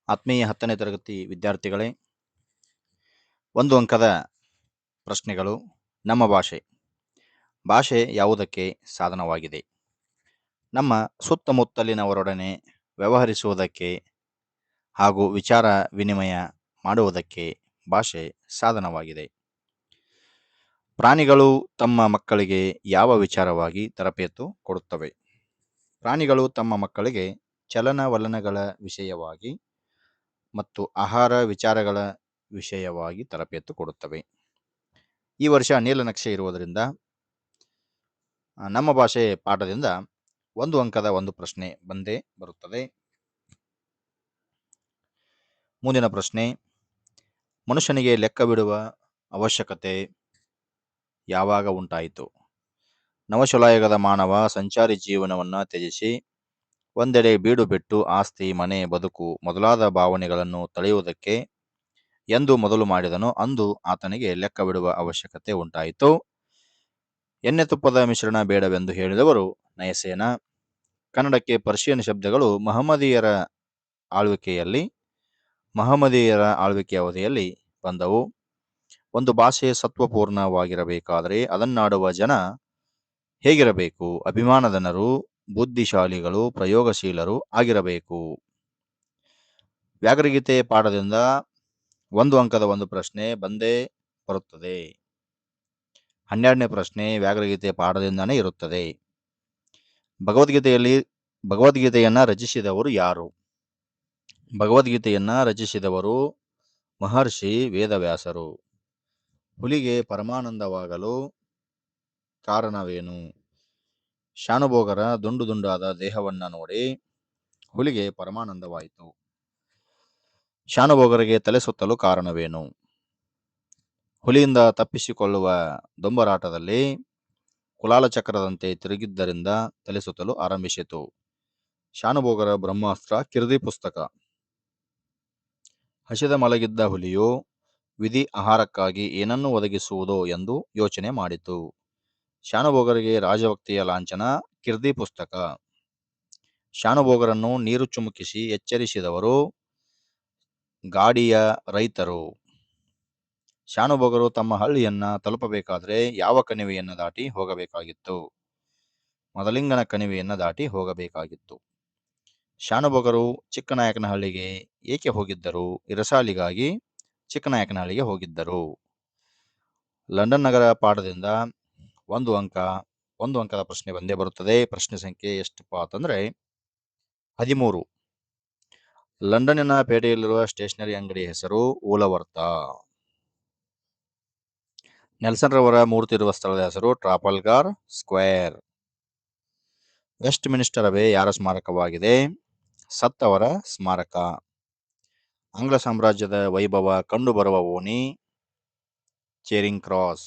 ಆತ್ಮೀಯ 10ನೇ ತರಗತಿ ವಿದ್ಯಾರ್ಥಿಗಳೇ, ಒಂದು ಅಂಕದ ಪ್ರಶ್ನೆಗಳು. ನಮ್ಮ ಭಾಷೆ. ಭಾಷೆ ಯಾವುದಕ್ಕೆ ಸಾಧನವಾಗಿದೆ? ನಮ್ಮ ಸುತ್ತಮುತ್ತಲಿನವರೊಡನೆ ವ್ಯವಹರಿಸುವುದಕ್ಕೆ ಹಾಗೂ ವಿಚಾರ ವಿನಿಮಯ ಮಾಡುವುದಕ್ಕೆ ಭಾಷೆ ಸಾಧನವಾಗಿದೆ. ಪ್ರಾಣಿಗಳು ತಮ್ಮ ಮಕ್ಕಳಿಗೆ ಯಾವ ವಿಚಾರವಾಗಿ ತರಬೇತು ಕೊಡುತ್ತವೆ? ಪ್ರಾಣಿಗಳು ತಮ್ಮ ಮಕ್ಕಳಿಗೆ ಚಲನವಲನಗಳ ವಿಷಯವಾಗಿ ಮತ್ತು ಆಹಾರ ವಿಚಾರಗಳ ವಿಷಯವಾಗಿ ತರಬೇತು ಕೊಡುತ್ತವೆ. ಈ ವರ್ಷ ನೀಲನಕ್ಷೆ ಇರುವುದರಿಂದ ನಮ್ಮ ಭಾಷೆ ಪಾಠದಿಂದ ಒಂದು ಅಂಕದ ಒಂದು ಪ್ರಶ್ನೆ ಬಂದೇ ಬರುತ್ತದೆ. ಮುಂದಿನ ಪ್ರಶ್ನೆ, ಮನುಷ್ಯನಿಗೆ ಲೆಕ್ಕ ಬಿಡುವ ಅವಶ್ಯಕತೆ ಯಾವಾಗ ಉಂಟಾಯಿತು? ನವಶಿಲಾಯುಗದ ಮಾನವ ಸಂಚಾರಿ ಜೀವನವನ್ನು ತ್ಯಜಿಸಿ ಒಂದೆಡೆ ಬೀಡು ಬಿಟ್ಟು ಆಸ್ತಿ, ಮನೆ, ಬದುಕು ಮೊದಲಾದ ಭಾವನೆಗಳನ್ನು ತಳೆಯುವುದಕ್ಕೆ ಎಂದು ಮೊದಲು ಮಾಡಿದನೋ ಅಂದು ಆತನಿಗೆ ಲೆಕ್ಕ ಬಿಡುವ ಅವಶ್ಯಕತೆ ಉಂಟಾಯಿತು. ಎಣ್ಣೆ ತುಪ್ಪದ ಮಿಶ್ರಣ ಬೇಡವೆಂದು ಹೇಳಿದವರು ನಯಸೇನ. ಕನ್ನಡಕ್ಕೆ ಪರ್ಷಿಯನ್ ಶಬ್ದಗಳು ಮಹಮ್ಮದೀಯರ ಆಳ್ವಿಕೆಯ ಅವಧಿಯಲ್ಲಿ ಬಂದವು. ಒಂದು ಭಾಷೆ ಸತ್ವಪೂರ್ಣವಾಗಿರಬೇಕಾದರೆ ಅದನ್ನಾಡುವ ಜನ ಹೇಗಿರಬೇಕು? ಅಭಿಮಾನಧನರು, ಬುದ್ಧಿಶಾಲಿಗಳು, ಪ್ರಯೋಗಶೀಲರು ಆಗಿರಬೇಕು. ವ್ಯಾಘ್ರಗೀತೆ ಪಾಠದಿಂದ ಒಂದು ಅಂಕದ ಒಂದು ಪ್ರಶ್ನೆ ಬಂದೇ ಬರುತ್ತದೆ. 12ನೇ ಪ್ರಶ್ನೆ ವ್ಯಾಘ್ರಗೀತೆ ಪಾಠದಿಂದಾನೇ ಇರುತ್ತದೆ. ಭಗವದ್ಗೀತೆಯನ್ನ ರಚಿಸಿದವರು ಯಾರು? ಭಗವದ್ಗೀತೆಯನ್ನ ರಚಿಸಿದವರು ಮಹರ್ಷಿ ವೇದವ್ಯಾಸರು. ಹುಲಿಗೆ ಪರಮಾನಂದವಾಗಲು ಕಾರಣವೇನು? ಶಾನುಭೋಗರ ದುಂಡು ದುಂಡಾದ ದೇಹವನ್ನ ನೋಡಿ ಹುಲಿಗೆ ಪರಮಾನಂದವಾಯಿತು. ಶಾನುಭೋಗರಿಗೆ ತಲೆ ಸುತ್ತಲು ಕಾರಣವೇನು? ಹುಲಿಯಿಂದ ತಪ್ಪಿಸಿಕೊಳ್ಳುವ ದೊಂಬರಾಟದಲ್ಲಿ ಕುಲಾಲ ಚಕ್ರದಂತೆ ತಿರುಗಿದ್ದರಿಂದ ತಲೆ ಸುತ್ತಲು ಆರಂಭಿಸಿತು. ಶಾನುಭೋಗರ ಬ್ರಹ್ಮಾಸ್ತ್ರ ಕಿರ್ದಿ ಪುಸ್ತಕ. ಹಸಿದ ಮಲಗಿದ್ದ ಹುಲಿಯು ವಿಧಿ ಆಹಾರಕ್ಕಾಗಿ ಏನನ್ನು ಒದಗಿಸುವುದೋ ಎಂದು ಯೋಚನೆ ಮಾಡಿತು. ಶಾನುಭೋಗರಿಗೆ ರಾಜಭಕ್ತಿಯ ಲಾಂಛನ ಕಿರ್ದಿ ಪುಸ್ತಕ. ಶಾನುಭೋಗರನ್ನು ನೀರು ಚುಮುಕಿಸಿ ಎಚ್ಚರಿಸಿದವರು ಗಾಡಿಯ ರೈತರು. ಶಾನುಭೋಗರು ತಮ್ಮ ಹಳ್ಳಿಯನ್ನ ತಲುಪಬೇಕಾದ್ರೆ ಯಾವ ಕಣಿವೆಯನ್ನ ದಾಟಿ ಹೋಗಬೇಕಾಗಿತ್ತು? ಮದಲಿಂಗನ ಕಣಿವೆಯನ್ನ ದಾಟಿ ಹೋಗಬೇಕಾಗಿತ್ತು. ಶಾನುಭೋಗರು ಚಿಕ್ಕನಾಯಕನಹಳ್ಳಿಗೆ ಏಕೆ ಹೋಗಿದ್ದರು? ಇರಸಾಲಿಗಾಗಿ ಚಿಕ್ಕನಾಯಕನಹಳ್ಳಿಗೆ ಹೋಗಿದ್ದರು. ಲಂಡನ್ ನಗರ ಪಾಠದಿಂದ ಒಂದು ಅಂಕದ ಪ್ರಶ್ನೆ ಬಂದೇ ಬರುತ್ತದೆ. ಪ್ರಶ್ನೆ ಸಂಖ್ಯೆ ಎಷ್ಟಪ್ಪ ಅಂತಂದ್ರೆ 13. ಲಂಡನ್ನಿನ ಪೇಟೆಯಲ್ಲಿರುವ ಸ್ಟೇಷನರಿ ಅಂಗಡಿಯ ಹೆಸರು ಊಲವರ್ಥ. ನೆಲ್ಸನ್ ರವರ ಮೂರ್ತಿ ಇರುವ ಸ್ಥಳದ ಹೆಸರು ಟ್ರಾಫಲ್ಗಾರ್ ಸ್ಕ್ವೇರ್. ವೆಸ್ಟ್ ಮಿನಿಸ್ಟರ್ ಅಬೆ ಯಾರ ಸ್ಮಾರಕವಾಗಿದೆ? ಸತ್ತವರ ಸ್ಮಾರಕ. ಆಂಗ್ಲ ಸಾಮ್ರಾಜ್ಯದ ವೈಭವ ಕಂಡುಬರುವ ಓಣಿ ಚೇರಿಂಗ್ ಕ್ರಾಸ್.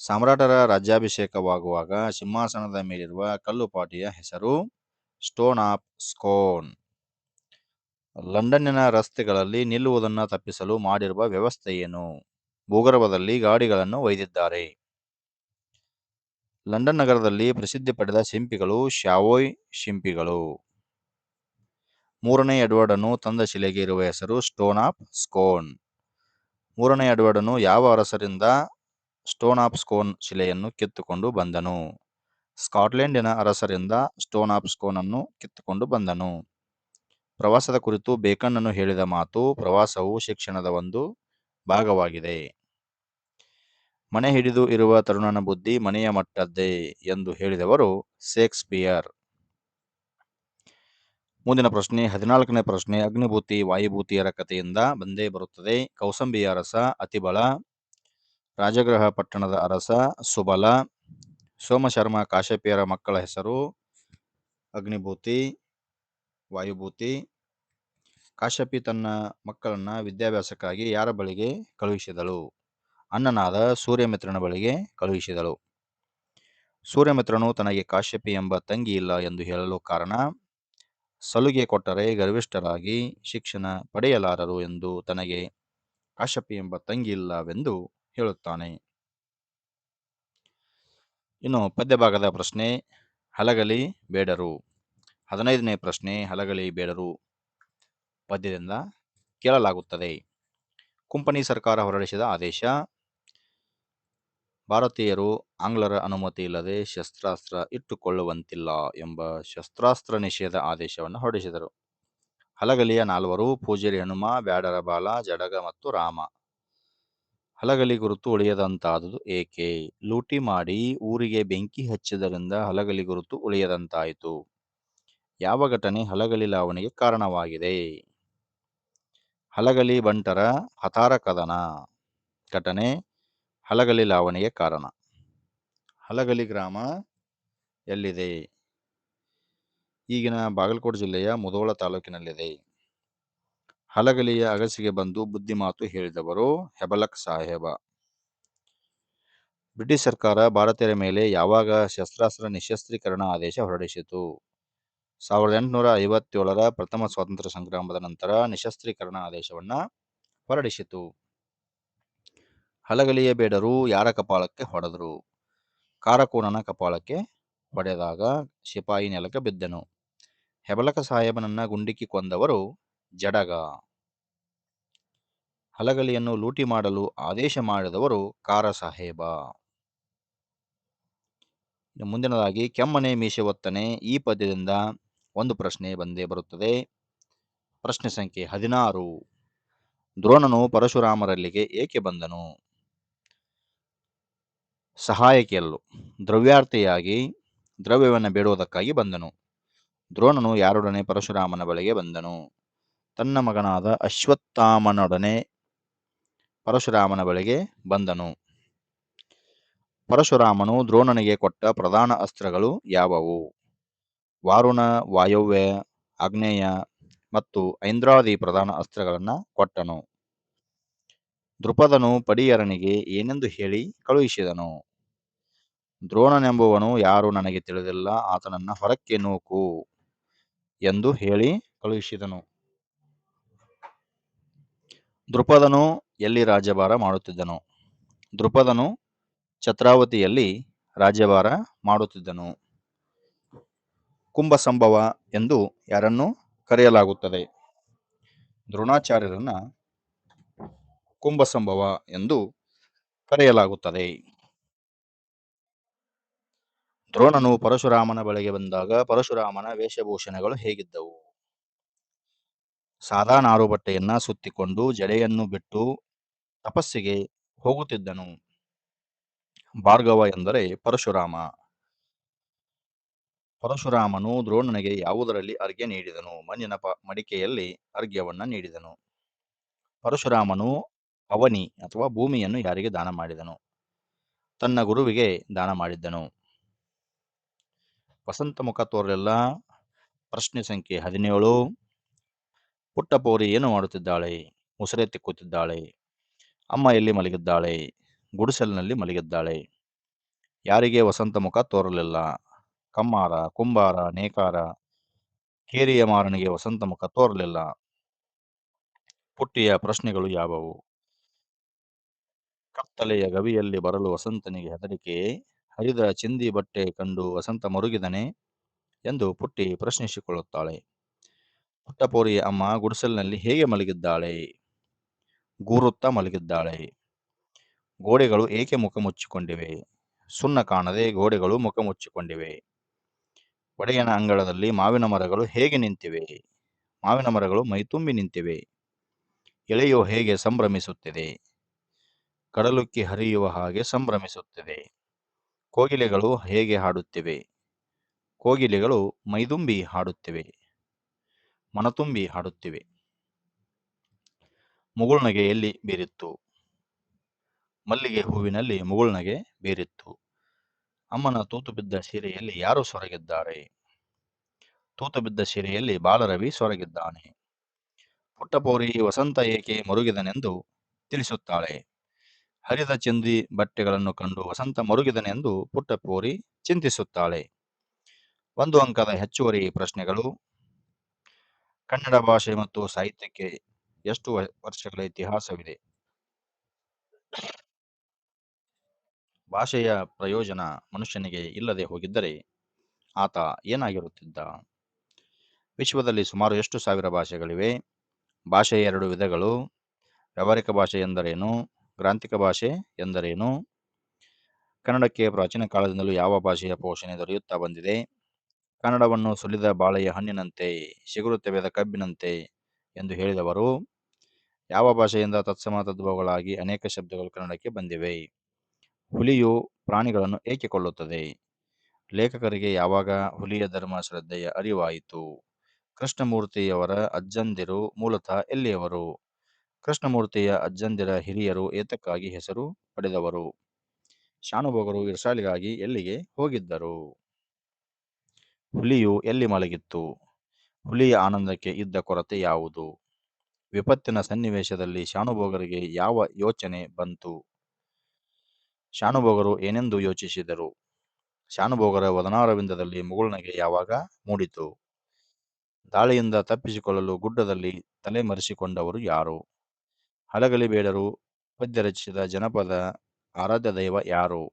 ಸಾಮ್ರಾಟರ ರಾಜ್ಯಾಭಿಷೇಕವಾಗುವಾಗ ಸಿಂಹಾಸನದ ಮೇಲಿರುವ ಕಲ್ಲುಪಾಟಿಯ ಹೆಸರು ಸ್ಟೋನ್ ಆಫ್ ಸ್ಕೋನ್. ಲಂಡನ್ನಿನ ರಸ್ತೆಗಳಲ್ಲಿ ನಿಲ್ಲುವುದನ್ನು ತಪ್ಪಿಸಲು ಮಾಡಿರುವ ವ್ಯವಸ್ಥೆ ಏನು? ಭೂಗರ್ಭದಲ್ಲಿ ಗಾಡಿಗಳನ್ನು ಒಯ್ದಿದ್ದಾರೆ. ಲಂಡನ್ ನಗರದಲ್ಲಿ ಪ್ರಸಿದ್ಧಿ ಪಡೆದ ಶಿಂಪಿಗಳು ಶಾವೋಯ್ ಶಿಂಪಿಗಳು. 3ನೇ ಎಡ್ವರ್ಡನು ತಂದ ಶಿಲೆಗೆ ಇರುವ ಹೆಸರು ಸ್ಟೋನ್ ಆಫ್ ಸ್ಕೋನ್. 3ನೇ ಎಡ್ವರ್ಡನು ಯಾವ ಅರಸರಿಂದ ಸ್ಟೋನ್ ಆಫ್ ಸ್ಕೋನ್ ಶಿಲೆಯನ್ನು ಕಿತ್ತುಕೊಂಡು ಬಂದನು? ಸ್ಕಾಟ್ಲೆಂಡಿನ ಅರಸರಿಂದ ಸ್ಟೋನ್ ಆಫ್ ಸ್ಕೋನ್ ಅನ್ನು ಕಿತ್ತುಕೊಂಡು ಬಂದನು. ಪ್ರವಾಸದ ಕುರಿತು ಬೇಕನ್ ಹೇಳಿದ ಮಾತು ಪ್ರವಾಸವು ಶಿಕ್ಷಣದ ಒಂದು ಭಾಗವಾಗಿದೆ. ಮನೆ ಹಿಡಿದು ಇರುವ ತರುಣನ ಬುದ್ಧಿ ಮನೆಯ ಮಟ್ಟದ್ದೇ ಎಂದು ಹೇಳಿದವರು ಶೇಕ್ಸ್ಪಿಯರ್. ಮುಂದಿನ ಪ್ರಶ್ನೆ 14ನೇ ಪ್ರಶ್ನೆ ಅಗ್ನಿಭೂತಿ ವಾಯುಭೂತಿಯರ ಕಥೆಯಿಂದ ಬಂದೇ ಬರುತ್ತದೆ. ಕೌಸಂಬಿಯ ಅರಸ ಅತಿಬಲ, ರಾಜಗೃಹ ಪಟ್ಟಣದ ಅರಸ ಸುಬಲ. ಸೋಮಶರ್ಮ ಕಾಶ್ಯಪಿಯರ ಮಕ್ಕಳ ಹೆಸರು ಅಗ್ನಿಭೂತಿ, ವಾಯುಭೂತಿ. ಕಾಶ್ಯಪಿ ತನ್ನ ಮಕ್ಕಳನ್ನ ವಿದ್ಯಾಭ್ಯಾಸಕ್ಕಾಗಿ ಯಾರ ಬಳಿಗೆ ಕಳುಹಿಸಿದಳು? ಅಣ್ಣನಾದ ಸೂರ್ಯಮಿತ್ರನ ಬಳಿಗೆ ಕಳುಹಿಸಿದಳು. ಸೂರ್ಯಮಿತ್ರನು ತನಗೆ ಕಾಶ್ಯಪಿ ಎಂಬ ತಂಗಿ ಇಲ್ಲ ಎಂದು ಹೇಳಲು ಕಾರಣ ಸಲುಗೆ ಕೊಟ್ಟರೆ ಗರ್ವಿಷ್ಠರಾಗಿ ಶಿಕ್ಷಣ ಪಡೆಯಲಾರರು ಎಂದು ತನಗೆ ಕಾಶ್ಯಪಿ ಎಂಬ ತಂಗಿ ಇಲ್ಲವೆಂದು ಹೇಳುತ್ತಾನೆ. ಇನ್ನು ಪದ್ಯ ಭಾಗದ ಪ್ರಶ್ನೆ ಹಲಗಲಿ ಬೇಡರು. 15ನೇ ಪ್ರಶ್ನೆ ಹಲಗಲಿ ಬೇಡರು. ಪದ್ಯದಿಂದ ಕೇಳಲಾಗುತ್ತದೆ. ಕುಂಪನಿ ಸರ್ಕಾರ ಹೊರಡಿಸಿದ ಆದೇಶ: ಭಾರತೀಯರು ಆಂಗ್ಲರ ಅನುಮತಿ ಇಲ್ಲದೆ ಶಸ್ತ್ರಾಸ್ತ್ರ ಇಟ್ಟುಕೊಳ್ಳುವಂತಿಲ್ಲ ಎಂಬ ಶಸ್ತ್ರಾಸ್ತ್ರ ನಿಷೇಧ ಆದೇಶವನ್ನು ಹೊರಡಿಸಿದರು. ಹಲಗಲಿಯ ನಾಲ್ವರು: ಪೂಜಾರಿ ಹನುಮ, ಬ್ಯಾಡರ ಬಾಲ, ಜಡಗ ಮತ್ತು ರಾಮ. ಹಲಗಲಿ ಗುರುತು ಉಳಿಯದಂತಾದುದು ಏಕೆ? ಲೂಟಿ ಮಾಡಿ ಊರಿಗೆ ಬೆಂಕಿ ಹಚ್ಚಿದ್ದರಿಂದ ಹಲಗಲಿ ಗುರುತು ಉಳಿಯದಂತಾಯಿತು. ಯಾವ ಘಟನೆ ಹಲಗಲಿ ಲಾವಣಿಗೆ ಕಾರಣವಾಗಿದೆ? ಹಲಗಲಿ ಬಂಟರ ಹತಾರ ಕದನ. ಘಟನೆ ಹಲಗಲಿ ಲಾವಣಿಗೆ ಕಾರಣ. ಹಲಗಲಿ ಗ್ರಾಮ ಎಲ್ಲಿದೆ? ಈಗಿನ ಬಾಗಲಕೋಟೆ ಜಿಲ್ಲೆಯ ಮುಧೋಳ ತಾಲೂಕಿನಲ್ಲಿದೆ. ಹಲಗಲಿಯ ಅಗಸಿಗೆ ಬಂದು ಬುದ್ಧಿ ಮಾತು ಹೇಳಿದವರು ಹೆಬಲಕ್ ಸಾಹೇಬ. ಬ್ರಿಟಿಷ್ ಸರ್ಕಾರ ಭಾರತೀಯರ ಮೇಲೆ ಯಾವಾಗ ಶಸ್ತ್ರಾಸ್ತ್ರ ನಿಶಸ್ತ್ರೀಕರಣ ಆದೇಶ ಹೊರಡಿಸಿತು? 1857ರ ಪ್ರಥಮ ಸ್ವಾತಂತ್ರ್ಯ ಸಂಗ್ರಾಮದ ನಂತರ ನಿಶಸ್ತ್ರೀಕರಣ ಆದೇಶವನ್ನು ಹೊರಡಿಸಿತು. ಹಲಗಲಿಯ ಬೇಡರು ಯಾರ ಕಪಾಳಕ್ಕೆ ಹೊಡೆದರು? ಕಾರಕೋನನ ಕಪಾಳಕ್ಕೆ ಹೊಡೆದಾಗ ಸಿಪಾಯಿ ನೆಲಕ್ಕೆ ಬಿದ್ದನು. ಹೆಬಲಕ ಸಾಹೇಬನನ್ನ ಗುಂಡಿಕ್ಕಿ ಕೊಂದವರು ಜಡಗ. ಹಲಗಲಿಯನ್ನು ಲೂಟಿ ಮಾಡಲು ಆದೇಶ ಮಾಡಿದವರು ಕಾರ ಸಾಹೇಬ. ಮುಂದಿನದಾಗಿ ಕೆಮ್ಮನೆ ಮೀಸೆ ಒತ್ತನೆ. ಈ ಪದ್ಯದಿಂದ ಒಂದು ಪ್ರಶ್ನೆ ಬಂದೇ ಬರುತ್ತದೆ. ಪ್ರಶ್ನೆ ಸಂಖ್ಯೆ 16. ದ್ರೋಣನು ಪರಶುರಾಮರಲ್ಲಿಗೆ ಏಕೆ ಬಂದನು? ಸಹಾಯ ಕೇಳಲು, ದ್ರವ್ಯಾರ್ಥಿಯಾಗಿ ದ್ರವ್ಯವನ್ನು ಬೇಡುವುದಕ್ಕಾಗಿ ಬಂದನು. ದ್ರೋಣನು ಯಾರೊಡನೆ ಪರಶುರಾಮನ ಬಳಿಗೆ ಬಂದನು? ತನ್ನ ಮಗನಾದ ಅಶ್ವತ್ಥಾಮನೊಡನೆ ಪರಶುರಾಮನ ಬಳಿಗೆ ಬಂದನು. ಪರಶುರಾಮನು ದ್ರೋಣನಿಗೆ ಕೊಟ್ಟ ಪ್ರಧಾನ ಅಸ್ತ್ರಗಳು ಯಾವುವು? ವಾರುಣ, ವಾಯವ್ಯ, ಆಗ್ನೇಯ ಮತ್ತು ಐಂದ್ರಾದಿ ಪ್ರಧಾನ ಅಸ್ತ್ರಗಳನ್ನು ಕೊಟ್ಟನು. ದೃಪದನು ಪಡಿಯರನಿಗೆ ಏನೆಂದು ಹೇಳಿ ಕಳುಹಿಸಿದನು? ದ್ರೋಣನೆಂಬುವನು ಯಾರು ನನಗೆ ತಿಳಿದಿಲ್ಲ, ಆತನನ್ನ ಹೊರಕ್ಕೆ ನೂಕು ಎಂದು ಹೇಳಿ ಕಳುಹಿಸಿದನು. ದೃಪದನು ಎಲ್ಲಿ ರಾಜ್ಯಭಾರ ಮಾಡುತ್ತಿದ್ದನು? ದೃಪದನು ಛತ್ರಾವತಿಯಲ್ಲಿ ರಾಜ್ಯಭಾರ ಮಾಡುತ್ತಿದ್ದನು. ಕುಂಭಸಂಭವ ಎಂದು ಯಾರನ್ನು ಕರೆಯಲಾಗುತ್ತದೆ? ದ್ರೋಣಾಚಾರ್ಯರನ್ನ ಕುಂಭಸಂಭವ ಎಂದು ಕರೆಯಲಾಗುತ್ತದೆ. ದ್ರೋಣನು ಪರಶುರಾಮನ ಬಳಿಗೆ ಬಂದಾಗ ಪರಶುರಾಮನ ವೇಷಭೂಷಣಗಳು ಹೇಗಿದ್ದವು? ಸಾದಾ ನಾರು ಬಟ್ಟೆಯನ್ನ ಸುತ್ತಿಕೊಂಡು ಜಡೆಯನ್ನು ಬಿಟ್ಟು ತಪಸ್ಸಿಗೆ ಹೋಗುತ್ತಿದ್ದನು. ಭಾರ್ಗವ ಎಂದರೆ ಪರಶುರಾಮ. ಪರಶುರಾಮನು ದ್ರೋಣನಿಗೆ ಯಾವುದರಲ್ಲಿ ಅರ್ಘ್ಯ ನೀಡಿದನು? ಮಣ್ಣಿನ ಮಡಿಕೆಯಲ್ಲಿ ಅರ್ಘ್ಯವನ್ನ ನೀಡಿದನು. ಪರಶುರಾಮನು ಅವನಿ ಅಥವಾ ಭೂಮಿಯನ್ನು ಯಾರಿಗೆ ದಾನ ಮಾಡಿದನು? ತನ್ನ ಗುರುವಿಗೆ ದಾನ ಮಾಡಿದ್ದನು. ವಸಂತ ಮುಖ ತೋರಲಿಲ್ಲ. ಪ್ರಶ್ನೆ ಸಂಖ್ಯೆ 17. ಪುಟ್ಟಪೋರಿ ಏನು ಮಾಡುತ್ತಿದ್ದಾಳೆ? ಮುಸುರೆ ತಿಕ್ಕುತ್ತಿದ್ದಾಳೆ. ಅಮ್ಮ ಎಲ್ಲಿ ಮಲಗಿದ್ದಾಳೆ? ಗುಡಿಸಲಿನಲ್ಲಿ ಮಲಗಿದ್ದಾಳೆ. ಯಾರಿಗೆ ವಸಂತ ಮುಖ ತೋರಲಿಲ್ಲ? ಕಮ್ಮಾರ, ಕುಂಬಾರ, ನೇಕಾರ. ಕೇರಿಯ ಮಾರನಿಗೆ ವಸಂತ ಮುಖ ತೋರಲಿಲ್ಲ. ಪುಟ್ಟಿಯ ಪ್ರಶ್ನೆಗಳು ಯಾವುವು? ಕತ್ತಲೆಯ ಗವಿಯಲ್ಲಿ ಬರಲು ವಸಂತನಿಗೆ ಹೆದರಿಕೆ, ಹರಿದ ಚಿಂದಿ ಬಟ್ಟೆ ಕಂಡು ವಸಂತ ಮರುಗಿದನೆ ಎಂದು ಪುಟ್ಟಿ ಪ್ರಶ್ನಿಸಿಕೊಳ್ಳುತ್ತಾಳೆ. ಪುಟ್ಟಪೋರಿಯ ಅಮ್ಮ ಗುಡಿಸಲಿನಲ್ಲಿ ಹೇಗೆ ಮಲಗಿದ್ದಾಳೆ? ಗೂರುತ್ತಾ ಮಲಗಿದ್ದಾಳೆ. ಗೋಡೆಗಳು ಏಕೆ ಮುಖ ಮುಚ್ಚಿಕೊಂಡಿವೆ? ಸುಣ್ಣ ಕಾಣದೆ ಗೋಡೆಗಳು ಮುಖ ಮುಚ್ಚಿಕೊಂಡಿವೆ. ಒಡೆಯನ ಅಂಗಳದಲ್ಲಿ ಮಾವಿನ ಮರಗಳು ಹೇಗೆ ನಿಂತಿವೆ? ಮಾವಿನ ಮರಗಳು ಮೈತುಂಬಿ ನಿಂತಿವೆ. ಎಳೆಯೋ ಹೇಗೆ ಸಂಭ್ರಮಿಸುತ್ತಿದೆ? ಕಡಲುಕ್ಕಿ ಹರಿಯುವ ಹಾಗೆ ಸಂಭ್ರಮಿಸುತ್ತಿದೆ. ಕೋಗಿಲೆಗಳು ಹೇಗೆ ಹಾಡುತ್ತಿವೆ? ಕೋಗಿಲೆಗಳು ಮೈದುಂಬಿ ಹಾಡುತ್ತಿವೆ, ಮನತುಂಬಿ ಹಾಡುತ್ತಿವೆ. ಮುಗುಳ್ನಗೆ ಎಲ್ಲಿ ಬೀರಿತ್ತು? ಮಲ್ಲಿಗೆ ಹೂವಿನಲ್ಲಿ ಮುಗುಳ್ನಗೆ ಬೀರಿತ್ತು. ಅಮ್ಮನ ತೂತು ಬಿದ್ದ ಸೀರೆಯಲ್ಲಿ ಯಾರು ಸೊರಗಿದ್ದಾರೆ? ತೂತು ಬಿದ್ದ ಸೀರೆಯಲ್ಲಿ ಬಾಲರವಿ ಸೊರಗಿದ್ದಾನೆ. ಪುಟ್ಟಪೋರಿ ವಸಂತ ಏಕೆ ಮರುಗಿದನೆಂದು ತಿಳಿಸುತ್ತಾಳೆ. ಹರಿದ ಚಿಂದಿ ಬಟ್ಟೆಗಳನ್ನು ಕಂಡು ವಸಂತ ಮರುಗಿದನೆಂದು ಪುಟ್ಟಪೋರಿ ಚಿಂತಿಸುತ್ತಾಳೆ. 1 ಅಂಕದ ಹೆಚ್ಚುವರಿ ಪ್ರಶ್ನೆಗಳು. ಕನ್ನಡ ಭಾಷೆ ಮತ್ತು ಸಾಹಿತ್ಯಕ್ಕೆ ಎಷ್ಟು ವರ್ಷಗಳ ಇತಿಹಾಸವಿದೆ? ಭಾಷೆಯ ಪ್ರಯೋಜನ ಮನುಷ್ಯನಿಗೆ ಇಲ್ಲದೆ ಹೋಗಿದ್ದರೆ ಆತ ಏನಾಗಿರುತ್ತಿದ್ದ? ವಿಶ್ವದಲ್ಲಿ ಸುಮಾರು ಎಷ್ಟು ಸಾವಿರ ಭಾಷೆಗಳಿವೆ? ಭಾಷೆಯ ಎರಡು ವಿಧಗಳು. ವ್ಯಾವಹಾರಿಕ ಭಾಷೆ ಎಂದರೇನು? ಗ್ರಾಂಥಿಕ ಭಾಷೆ ಎಂದರೇನು? ಕನ್ನಡಕ್ಕೆ ಪ್ರಾಚೀನ ಕಾಲದಿಂದಲೂ ಯಾವ ಭಾಷೆಯ ಪೋಷಣೆ ದೊರೆಯುತ್ತಾ ಬಂದಿದೆ? ಕನ್ನಡವನ್ನು ಸುಲಿದ ಬಾಳೆಯ ಹಣ್ಣಿನಂತೆ, ಚಿಗುರು ತೆಗೆದ ಕಬ್ಬಿನಂತೆ ಎಂದು ಹೇಳಿದವರು? ಯಾವ ಭಾಷೆಯಿಂದ ತತ್ಸಮ ತದ್ಭವಗಳಾಗಿ ಅನೇಕ ಶಬ್ದಗಳು ಕನ್ನಡಕ್ಕೆ ಬಂದಿವೆ? ಹುಲಿಯು ಪ್ರಾಣಿಗಳನ್ನು ಏಕೆ ಕೊಲ್ಲುತ್ತದೆ? ಲೇಖಕರಿಗೆ ಯಾವಾಗ ಹುಲಿಯ ಧರ್ಮ ಶ್ರದ್ಧೆಯ ಅರಿವಾಯಿತು? ಕೃಷ್ಣಮೂರ್ತಿಯವರ ಅಜ್ಜಂದಿರು ಮೂಲತಃ ಎಲ್ಲಿಯವರು? ಕೃಷ್ಣಮೂರ್ತಿಯ ಅಜ್ಜಂದಿರ ಹಿರಿಯರು ಏತಕ್ಕಾಗಿ ಹೆಸರು ಪಡೆದವರು? ಶಾನುಭೋಗರು ಇರ್ಸಾಲಿಗಾಗಿ ಎಲ್ಲಿಗೆ ಹೋಗಿದ್ದರು? ಹುಲಿಯು ಎಲ್ಲಿ ಮಲಗಿತ್ತು? ಹುಲಿಯ ಆನಂದಕ್ಕೆ ಇದ್ದ ಕೊರತೆ ಯಾವುದು? ವಿಪತ್ತಿನ ಸನ್ನಿವೇಶದಲ್ಲಿ ಶಾನುಭೋಗರಿಗೆ ಯಾವ ಯೋಚನೆ ಬಂತು? ಶಾನುಭೋಗರು ಏನೆಂದು ಯೋಚಿಸಿದರು? ಶಾನುಭೋಗರ ವದನಾರವಿಂದದಲ್ಲಿ ಮುಗುಳ್ನಗೆ ಯಾವಾಗ ಮೂಡಿತು? ದಾಳಿಯಿಂದ ತಪ್ಪಿಸಿಕೊಳ್ಳಲು ಗುಡ್ಡದಲ್ಲಿ ತಲೆಮರೆಸಿಕೊಂಡವರು ಯಾರು? ಹಲಗಲಿ ಬೇಡರು ಪದ್ಯ ರಚಿಸಿದ ಜನಪದ ಆರಾಧ್ಯ ದೈವ ಯಾರು?